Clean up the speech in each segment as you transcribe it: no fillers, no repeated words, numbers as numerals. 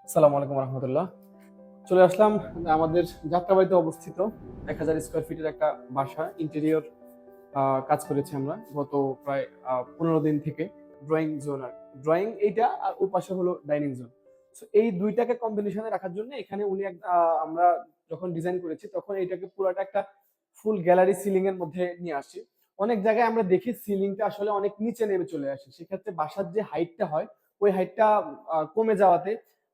আসসালামু আলাইকুম রহমতুল্লাহ। চলে আসলাম আমাদের যাত্রাবাড়িতে অবস্থিত 1000 স্কোয়ার ফিটের একটা বাসা ইন্টেরিয়র কাজ করেছি আমরা গত প্রায় 15 দিন থেকে। ড্রয়িং জোন আর ড্রয়িং এইটা, আর ওই পাশে হলো ডাইনিং জোন। সো এই দুইটাকে কম্বিনেশনে রাখার জন্য এখানে উনি আমরা যখন ডিজাইন করেছি তখন এইটাকে পুরাটা একটা ফুল গ্যালারি সিলিং এর মধ্যে নিয়ে আসি। অনেক জায়গায় আমরা দেখি সিলিংটা আসলে অনেক নিচে নেমে চলে আসে, সেক্ষেত্রে বাসার যে হাইটটা হয় ওই হাইটটা কমে যাওয়াতে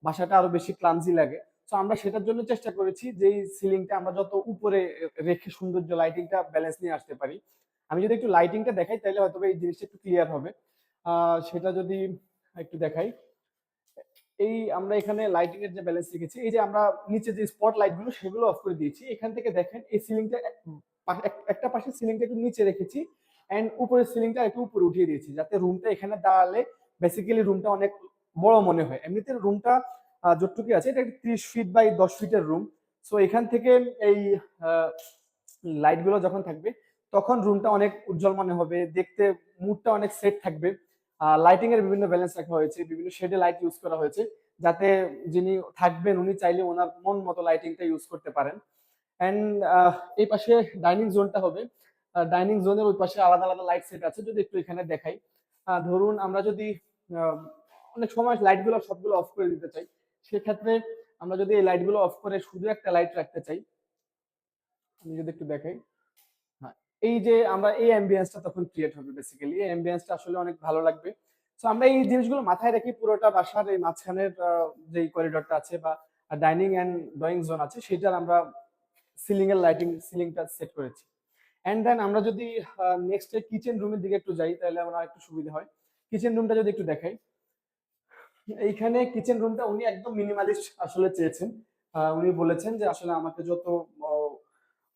বাসাটা আরো বেশি ক্লামজি লাগে। তো আমরা সেটার জন্য চেষ্টা করেছি যে এই সিলিংটা আমরা যত উপরে রেখে সৌন্দর্য লাইটিংটা ব্যালেন্স নিয়ে আসতে পারি। আমি যদি একটু লাইটিংটা দেখাই তাহলে হয়তো এই জিনিসটা একটু ক্লিয়ার হবে। সেটা যদি একটু দেখাই, এই আমরা এখানে লাইটিং এর যে ব্যালেন্স রেখেছি, এই যে আমরা নিচে যে স্পট লাইট গুলো সেগুলো অফ করে দিয়েছি। এখান থেকে দেখেন এই সিলিংটা একটা পাশে সিলিংটা একটু নিচে রেখেছি এন্ড উপরের সিলিংটা একটু উপরে উঠিয়ে দিয়েছি, যাতে রুমটা এখানে দাঁড়ালে বেসিক্যালি রুমটা অনেক বড় মনে হয়। এমনিতে রুমটা যতটুকু আছে এটা 30 ফিট বাই 10 ফিটের রুম। সো এখান থেকে এই লাইট গুলো যখন থাকবে তখন রুমটা অনেক উজ্জ্বল মনে হবে, দেখতে মুডটা অনেক সেট থাকবে। লাইটিং এর বিভিন্ন ব্যালেন্স রাখা হয়েছে, বিভিন্ন শেডে লাইট ইউজ করা হয়েছে, যাতে যিনি থাকবেন উনি চাইলে ওনার মন মতো লাইটিংটা ইউজ করতে পারেন। এন্ড এই পাশে ডাইনিং জোনটা হবে। ডাইনিং জোনের ওই পাশে আলাদা আলাদা লাইট সেট আছে, যদি একটু এখানে দেখাই। ধরুন আমরা যদি আহ, অনেক সময় লাইট গুলো সবগুলো অফ করে দিতে চাই, সেক্ষেত্রে আমরা যদি এই লাইট গুলো অফ করে শুধু একটা লাইট রাখতে চাই, আমি যদি একটু দেখাই। হ্যাঁ, এই যে আমরা এই অ্যাম্বিয়েন্সটা তখন ক্রিয়েট হবে, বেসিক্যালি এই অ্যাম্বিয়েন্সটা আসলে অনেক ভালো লাগবে। তো আমরা এই জিনিসগুলো মাথায় রেখে পুরোটা বাসার এই মাঝখানের যে করিডোরটা আছে বা ডাইনিং এন্ড ড্রয়িং জোন আছে সেটার আমরা সিলিং এর লাইটিং সিলিংটা সেট করেছি। এন্ড দেন আমরা যদি নেক্সট কিচেন রুমের দিকে একটু যাই তাহলে আমার একটু সুবিধা হয়। কিচেন রুমটা যদি একটু দেখাই, এইখানে কিচেন রুমটা উনি একদম মিনিমালিস্ট আসলে চেয়েছেন। উনি বলেছেন যে আসলে আমাকে যত আহ,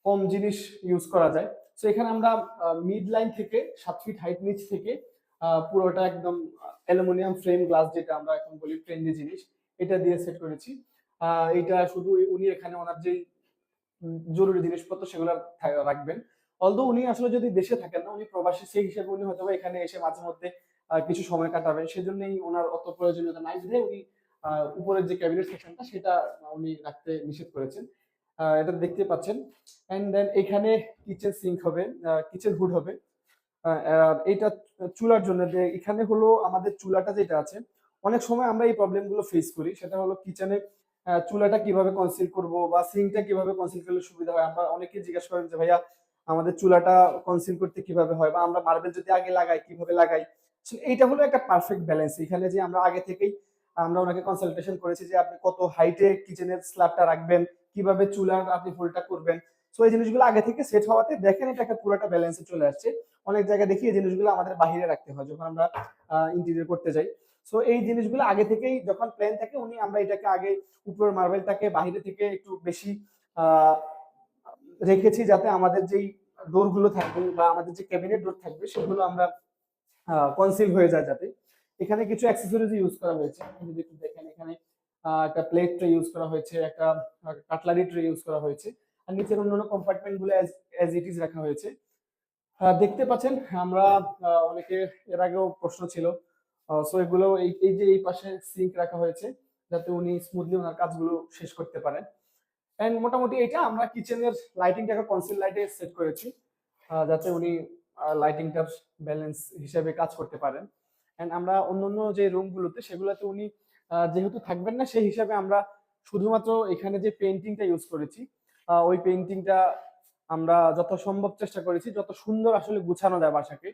কম জিনিস ইউজ করা যায়। তো এখানে আমরা মিড লাইন থেকে 7 ফিট হাইট নিচ থেকে পুরোটা একদম অ্যালুমিনিয়াম ফ্রেম গ্লাস, যেটা আমরা এখন বলি ট্রেন্ডি জিনিস, এটা দিয়ে সেট করেছি। এটা শুধু উনি এখানে ওনার যে জরুরি জিনিসপত্র সেগুলো রাখবেন। অলদো উনি আসলে যদি দেশে থাকেন না, উনি প্রবাসী, সেই হিসেবে উনি হয়তো বা এখানে এসে মাঝে মধ্যে কিছু সময় কাটাবেন, সেজন্যই ওনার অত প্রয়োজনীয়তা নাই বিধায় উনি উপরের যে ক্যাবিনেট সেকশনটা সেটা উনি রাখতে নিষেধ করেছেন। এটা দেখতে পাচ্ছেন। এন্ড দেন এখানে কিচেন সিঙ্ক হবে, কিচেন হুড হবে। এইটা চুলার জন্য, যে এখানে হলো আমাদের চুলাটা যেটা আছে, অনেক সময় আমরা এই প্রবলেম গুলো ফেস করি, সেটা হলো কিচেনে চুলাটা কিভাবে কনসিল করব বা সিঙ্কটা কিভাবে কনসিল করলে সুবিধা হয়। আমরা অনেকেই জিজ্ঞাসা করেন যে ভাইয়া আমাদের চুলাটা কনসিল করতে কিভাবে হয়, বা আমরা মার্বেল যদি আগে লাগাই কিভাবে লাগাই। So এইটা হলো একটা পারফেক্ট ব্যালেন্স। এখানে যে আমরা আগে থেকেই আমরা ওনাকে কনসালটেশন করেছি যে আপনি কত হাইটে কিচেনের স্ল্যাবটা রাখবেন, কিভাবে চুলার আপনি হোলটা করবেন। সো এই জিনিসগুলো আগে থেকে সেট হওয়াতে দেখেন এটা একটা পুরোটা ব্যালেন্সে চলে আসছে। অনেক জায়গায় দেখি এই জিনিসগুলো আমাদের বাহিরে রাখতে হয় যখন আমরা ইন্টেরিয়র করতে যাই। সো এই জিনিসগুলো আগে থেকেই যখন প্ল্যান থাকে উনি, আমরা এটাকে আগে উপরের মার্বেলটাকে বাইরে থেকে একটু বেশি আহ, রেখেছি, যাতে আমাদের যেই ডোর গুলো থাকবে বা আমাদের যে ক্যাবিনেট ডোর থাকবে সেগুলো আমরা কনসিল হয়ে যায় যাতে। এখানে কিছু অ্যাক্সেসরিজ ইউজ করা হয়েছে, আপনি যদি একটু দেখেন এখানে একটা প্লেট ট্রে ইউজ করা হয়েছে, একটা কাটলারি ট্রে ইউজ করা হয়েছে, আর নিচের অন্যান্য কম্পার্টমেন্ট গুলো এজ ইট ইজ রাখা হয়েছে। দেখতে পাচ্ছেন আমরা অনেকে এর আগেও প্রশ্ন ছিল। সো এগুলো এই যে এই পাশে সিঙ্ক রাখা হয়েছে যাতে উনি স্মুথলি ওনার কাজগুলো শেষ করতে পারেন। এন্ড মোটামুটি এটা আমরা কিচেনের লাইটিংটাকে কনসিল লাইটে সেট করেছি, যাতে উনি লাইটিংটার ব্যালেন্স হিসেবে কাজ করতে পারেন। এন্ড আমরা অন্যান্য যে রুমগুলোতে সেগুলোতে উনি যেহেতু থাকবেন না, সেই হিসাবে আমরা শুধুমাত্র এখানে যে পেন্টিংটা ইউজ করেছি, ওই পেন্টিংটা আমরা যত সম্ভব চেষ্টা করেছি যত সুন্দর আসলে গুছানো যায় বাসাকে,